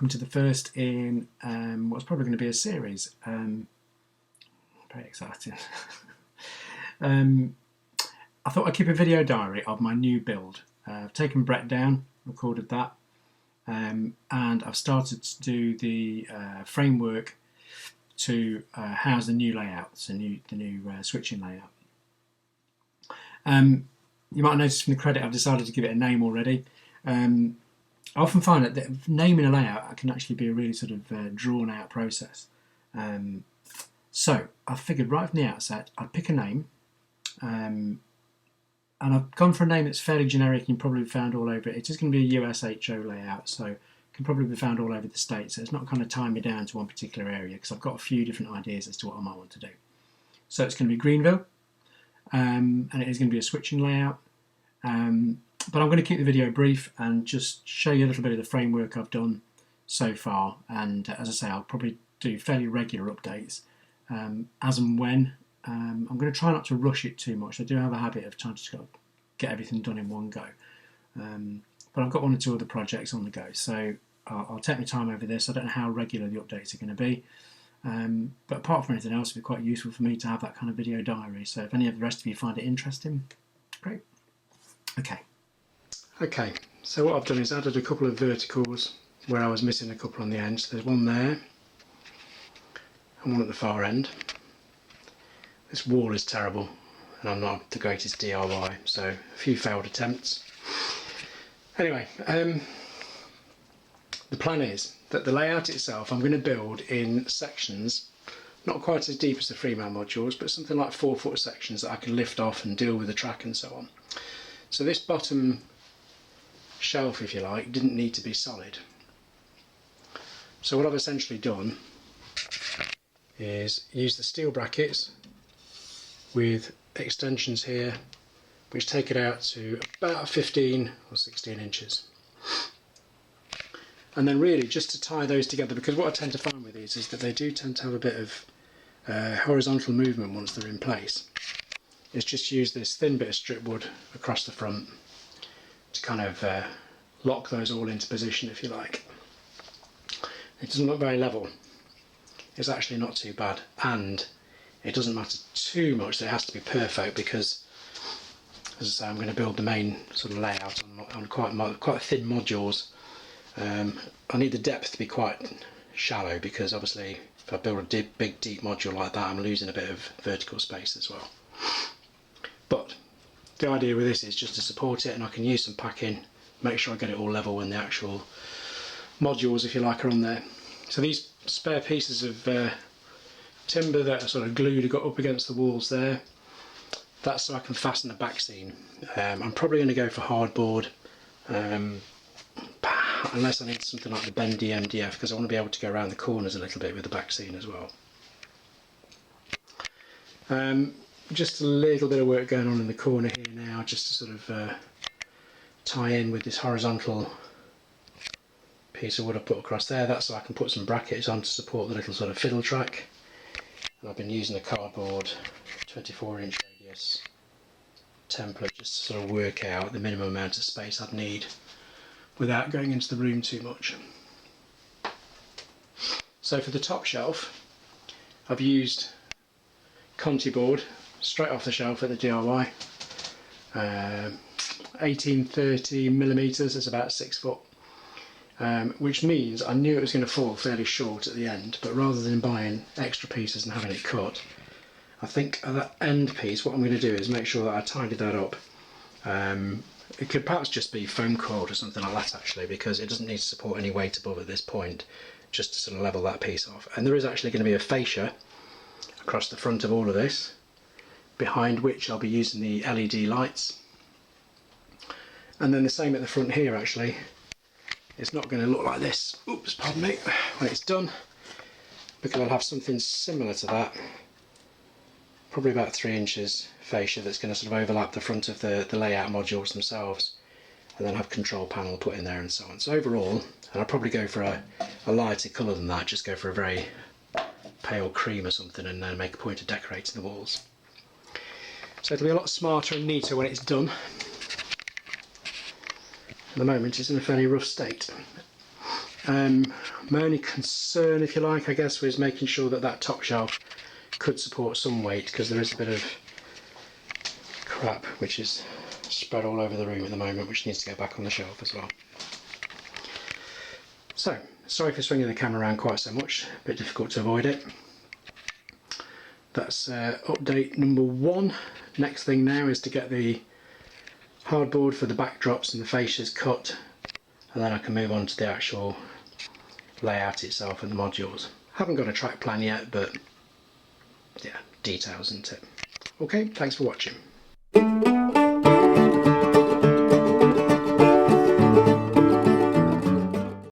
welcome to the first in what's probably going to be a series. Very exciting. I thought I'd keep a video diary of my new build. I've taken Brett down, recorded that, and I've started to do the framework to house the new layouts, the new switching layout. You might notice from the credit I've decided to give it a name already. I often find that naming a layout can actually be a really sort of drawn out process. So I figured right from the outset I'd pick a name, and I've gone for a name that's fairly generic and probably be found all over it. It is going to be a USHO layout, so can probably be found all over the state, so it's not kind of tying me down to one particular area because I've got a few different ideas as to what I might want to do. So it's going to be Greenville, and it is going to be a switching layout, but I'm going to keep the video brief and just show you a little bit of the framework I've done so far, and as I say, I'll probably do fairly regular updates as and when. I'm going to try not to rush it too much. I do have a habit of trying to get everything done in one go, but I've got one or two other projects on the go, so I'll take my time over this. I don't know how regular the updates are going to be, but apart from anything else, it'd be quite useful for me to have that kind of video diary, so if any of the rest of you find it interesting, great. Okay, so what I've done is added a couple of verticals where I was missing a couple on the end. So there's one there and one at the far end. This wall is terrible and I'm not the greatest DIY, so a few failed attempts. Anyway, the plan is that the layout itself I'm going to build in sections, not quite as deep as the three-man modules, but something like 4-foot sections that I can lift off and deal with the track and so on. So this bottom shelf, if you like, didn't need to be solid. So what I've essentially done is use the steel brackets with extensions here which take it out to about 15 or 16 inches. And then really just to tie those together, because what I tend to find with these is that they do tend to have a bit of horizontal movement once they're in place, is just use this thin bit of strip wood across the front to kind of lock those all into position, if you like. It doesn't look very level. It's actually not too bad, and it doesn't matter too much that it has to be perfect, because as I say, I'm going to build the main sort of layout on quite thin modules. I need the depth to be quite shallow, because obviously if I build a big deep module like that, I'm losing a bit of vertical space as well. But the idea with this is just to support it, and I can use some packing, make sure I get it all level when the actual modules, if you like, are on there. So these spare pieces of timber that are sort of glued got up against the walls there, that's so I can fasten the back seam. I'm probably going to go for hardboard, unless I need something like the bendy MDF, because I want to be able to go around the corners a little bit with the back seam as well. Just a little bit of work going on in the corner here now, just to sort of tie in with this horizontal piece of wood I put across there. That's so I can put some brackets on to support the little sort of fiddle track. And I've been using a cardboard 24-inch radius template just to sort of work out the minimum amount of space I'd need without going into the room too much. So for the top shelf, I've used Conti board straight off the shelf at the DIY, 1830mm, it's about 6 foot, which means I knew it was going to fall fairly short at the end, but rather than buying extra pieces and having it cut, I think at that end piece what I'm going to do is make sure that I tidy that up. It could perhaps just be foam cord or something like that actually, because it doesn't need to support any weight above at this point, just to sort of level that piece off. And there is actually going to be a fascia across the front of all of this, behind which I'll be using the LED lights. And then the same at the front here actually. It's not going to look like this, oops, pardon me, when it's done, because I'll have something similar to that, probably about 3 inches fascia that's going to sort of overlap the front of the layout modules themselves, and then have control panel put in there and so on. So overall, and I'll probably go for a lighter colour than that, just go for a very pale cream or something, and then make a point of decorating the walls. So it'll be a lot smarter and neater when it's done. At the moment it's in a fairly rough state. My only concern, if you like, I guess, was making sure that that top shelf could support some weight, because there is a bit of crap which is spread all over the room at the moment, which needs to go back on the shelf as well. So, sorry for swinging the camera around quite so much, a bit difficult to avoid it. That's update number 1. Next thing now is to get the hardboard for the backdrops and the fascias cut, and then I can move on to the actual layout itself and the modules. Haven't got a track plan yet, but yeah, details, isn't it? Okay, thanks for watching.